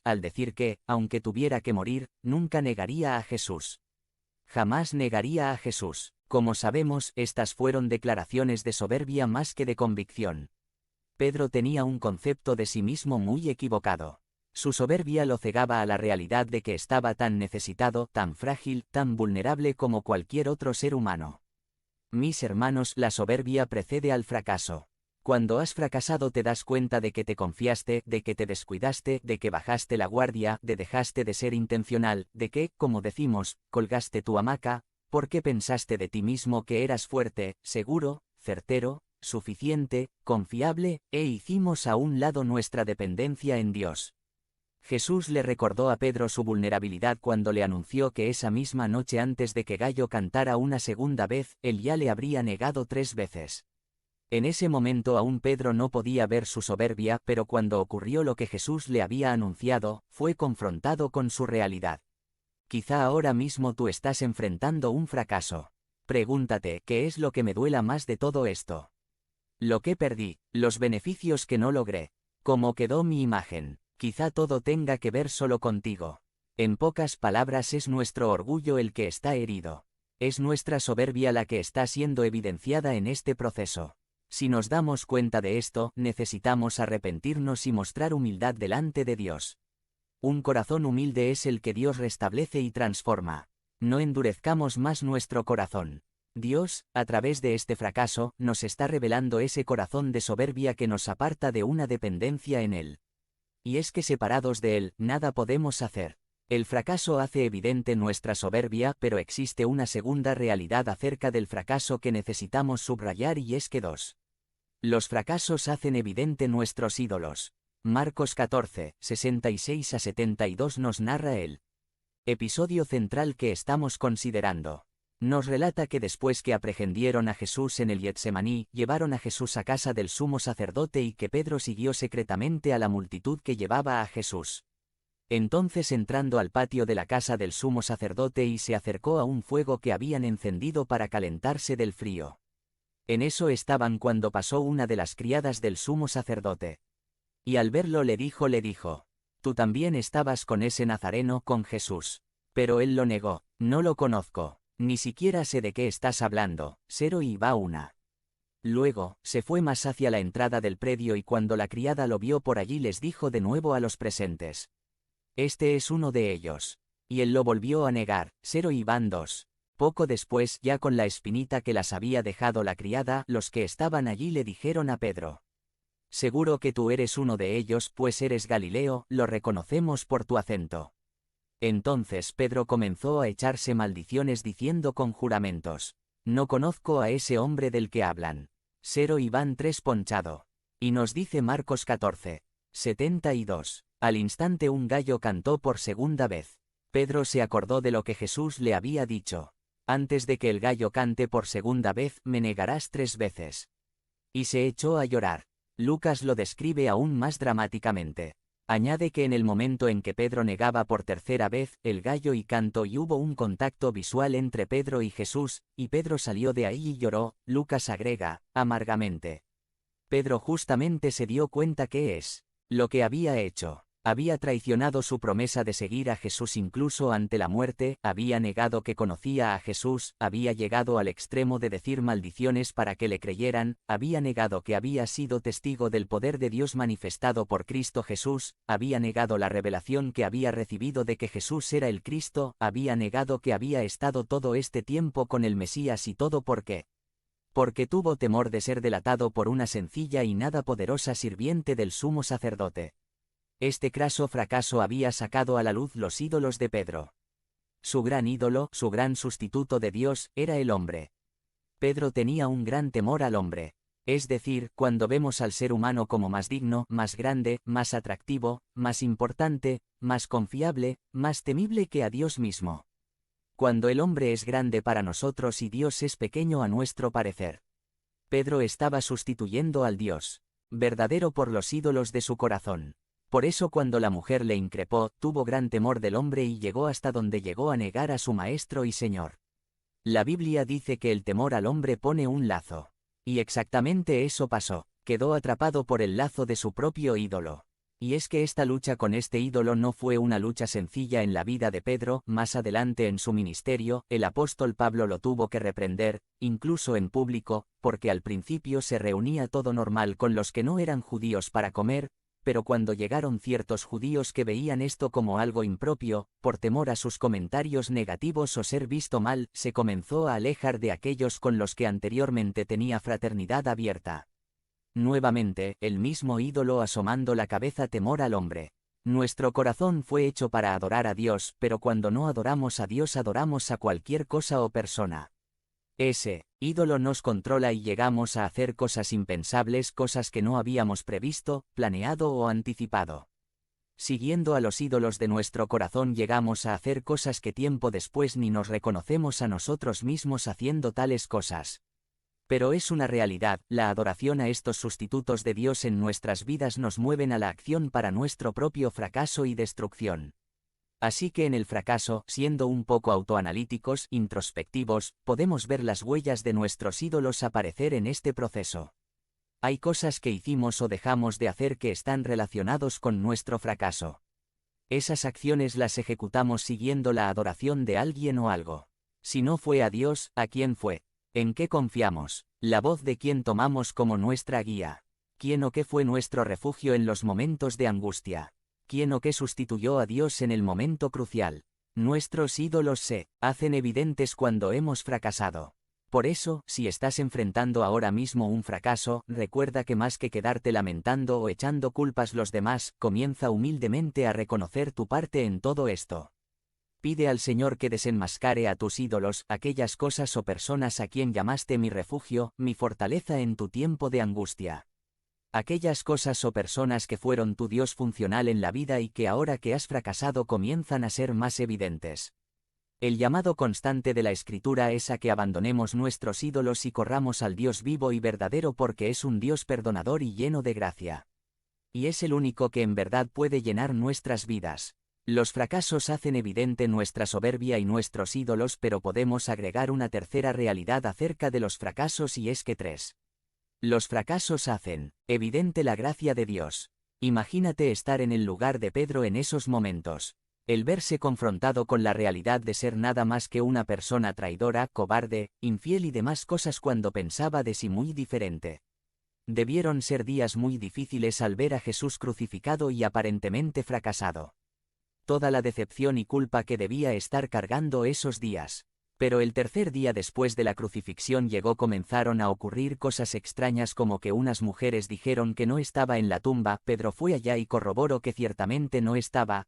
al decir que, aunque tuviera que morir, nunca negaría a Jesús. Jamás negaría a Jesús. Como sabemos, estas fueron declaraciones de soberbia más que de convicción. Pedro tenía un concepto de sí mismo muy equivocado. Su soberbia lo cegaba a la realidad de que estaba tan necesitado, tan frágil, tan vulnerable como cualquier otro ser humano. Mis hermanos, la soberbia precede al fracaso. Cuando has fracasado te das cuenta de que te confiaste, de que te descuidaste, de que bajaste la guardia, de dejaste de ser intencional, de que, como decimos, colgaste tu hamaca, porque pensaste de ti mismo que eras fuerte, seguro, certero, suficiente, confiable, e hicimos a un lado nuestra dependencia en Dios. Jesús le recordó a Pedro su vulnerabilidad cuando le anunció que esa misma noche antes de que gallo cantara una segunda vez, él ya le habría negado 3 veces. En ese momento aún Pedro no podía ver su soberbia, pero cuando ocurrió lo que Jesús le había anunciado, fue confrontado con su realidad. Quizá ahora mismo tú estás enfrentando un fracaso. Pregúntate, ¿qué es lo que me duela más de todo esto? Lo que perdí, los beneficios que no logré, cómo quedó mi imagen. Quizá todo tenga que ver solo contigo. En pocas palabras, es nuestro orgullo el que está herido. Es nuestra soberbia la que está siendo evidenciada en este proceso. Si nos damos cuenta de esto, necesitamos arrepentirnos y mostrar humildad delante de Dios. Un corazón humilde es el que Dios restablece y transforma. No endurezcamos más nuestro corazón. Dios, a través de este fracaso, nos está revelando ese corazón de soberbia que nos aparta de una dependencia en Él. Y es que separados de Él, nada podemos hacer. El fracaso hace evidente nuestra soberbia, pero existe una segunda realidad acerca del fracaso que necesitamos subrayar y es que los fracasos hacen evidente nuestros ídolos. Marcos 14, 66-72 nos narra el episodio central que estamos considerando. Nos relata que después que aprehendieron a Jesús en el Getsemaní, llevaron a Jesús a casa del sumo sacerdote y que Pedro siguió secretamente a la multitud que llevaba a Jesús. Entonces entrando al patio de la casa del sumo sacerdote y se acercó a un fuego que habían encendido para calentarse del frío. En eso estaban cuando pasó una de las criadas del sumo sacerdote. Y al verlo le dijo, «Tú también estabas con ese nazareno, con Jesús». Pero él lo negó, «No lo conozco, ni siquiera sé de qué estás hablando». 0:1. Luego, se fue más hacia la entrada del predio y cuando la criada lo vio por allí les dijo de nuevo a los presentes, «Este es uno de ellos». Y él lo volvió a negar. 0:2. Poco después, ya con la espinita que las había dejado la criada, los que estaban allí le dijeron a Pedro, «Seguro que tú eres uno de ellos, pues eres Galileo, lo reconocemos por tu acento». Entonces Pedro comenzó a echarse maldiciones diciendo con juramentos, «No conozco a ese hombre del que hablan». 0:3 ponchado. Y nos dice Marcos 14, 72. Al instante un gallo cantó por segunda vez. Pedro se acordó de lo que Jesús le había dicho. «Antes de que el gallo cante por segunda vez, me negarás 3 veces». Y se echó a llorar. Lucas lo describe aún más dramáticamente. Añade que en el momento en que Pedro negaba por tercera vez, el gallo y cantó y hubo un contacto visual entre Pedro y Jesús, y Pedro salió de ahí y lloró. Lucas agrega, amargamente. Pedro justamente se dio cuenta que es lo que había hecho. Había traicionado su promesa de seguir a Jesús incluso ante la muerte, había negado que conocía a Jesús, había llegado al extremo de decir maldiciones para que le creyeran, había negado que había sido testigo del poder de Dios manifestado por Cristo Jesús, había negado la revelación que había recibido de que Jesús era el Cristo, había negado que había estado todo este tiempo con el Mesías y todo ¿por qué? Porque tuvo temor de ser delatado por una sencilla y nada poderosa sirviente del sumo sacerdote. Este craso fracaso había sacado a la luz los ídolos de Pedro. Su gran ídolo, su gran sustituto de Dios, era el hombre. Pedro tenía un gran temor al hombre. Es decir, cuando vemos al ser humano como más digno, más grande, más atractivo, más importante, más confiable, más temible que a Dios mismo. Cuando el hombre es grande para nosotros y Dios es pequeño a nuestro parecer. Pedro estaba sustituyendo al Dios verdadero por los ídolos de su corazón. Por eso cuando la mujer le increpó, tuvo gran temor del hombre y llegó hasta donde llegó a negar a su maestro y señor. La Biblia dice que el temor al hombre pone un lazo. Y exactamente eso pasó, quedó atrapado por el lazo de su propio ídolo. Y es que esta lucha con este ídolo no fue una lucha sencilla en la vida de Pedro. Más adelante en su ministerio, el apóstol Pablo lo tuvo que reprender, incluso en público, porque al principio se reunía todo normal con los que no eran judíos para comer, pero cuando llegaron ciertos judíos que veían esto como algo impropio, por temor a sus comentarios negativos o ser visto mal, se comenzó a alejar de aquellos con los que anteriormente tenía fraternidad abierta. Nuevamente, el mismo ídolo asomando la cabeza, temor al hombre. Nuestro corazón fue hecho para adorar a Dios, pero cuando no adoramos a Dios adoramos a cualquier cosa o persona. Ese ídolo nos controla y llegamos a hacer cosas impensables, cosas que no habíamos previsto, planeado o anticipado. Siguiendo a los ídolos de nuestro corazón llegamos a hacer cosas que tiempo después ni nos reconocemos a nosotros mismos haciendo tales cosas. Pero es una realidad, la adoración a estos sustitutos de Dios en nuestras vidas nos mueven a la acción para nuestro propio fracaso y destrucción. Así que en el fracaso, siendo un poco autoanalíticos, introspectivos, podemos ver las huellas de nuestros ídolos aparecer en este proceso. Hay cosas que hicimos o dejamos de hacer que están relacionados con nuestro fracaso. Esas acciones las ejecutamos siguiendo la adoración de alguien o algo. Si no fue a Dios, ¿a quién fue? ¿En qué confiamos? ¿La voz de quién tomamos como nuestra guía? ¿Quién o qué fue nuestro refugio en los momentos de angustia? ¿Quién o qué sustituyó a Dios en el momento crucial? Nuestros ídolos se hacen evidentes cuando hemos fracasado. Por eso, si estás enfrentando ahora mismo un fracaso, recuerda que más que quedarte lamentando o echando culpas los demás, comienza humildemente a reconocer tu parte en todo esto. Pide al Señor que desenmascare a tus ídolos, aquellas cosas o personas a quien llamaste mi refugio, mi fortaleza en tu tiempo de angustia. Aquellas cosas o personas que fueron tu Dios funcional en la vida y que ahora que has fracasado comienzan a ser más evidentes. El llamado constante de la Escritura es a que abandonemos nuestros ídolos y corramos al Dios vivo y verdadero porque es un Dios perdonador y lleno de gracia. Y es el único que en verdad puede llenar nuestras vidas. Los fracasos hacen evidente nuestra soberbia y nuestros ídolos, pero podemos agregar una tercera realidad acerca de los fracasos y es que los fracasos hacen evidente la gracia de Dios. Imagínate estar en el lugar de Pedro en esos momentos. El verse confrontado con la realidad de ser nada más que una persona traidora, cobarde, infiel y demás cosas cuando pensaba de sí muy diferente. Debieron ser días muy difíciles al ver a Jesús crucificado y aparentemente fracasado. Toda la decepción y culpa que debía estar cargando esos días. Pero el tercer día después de la crucifixión comenzaron a ocurrir cosas extrañas como que unas mujeres dijeron que no estaba en la tumba, Pedro fue allá y corroboró que ciertamente no estaba.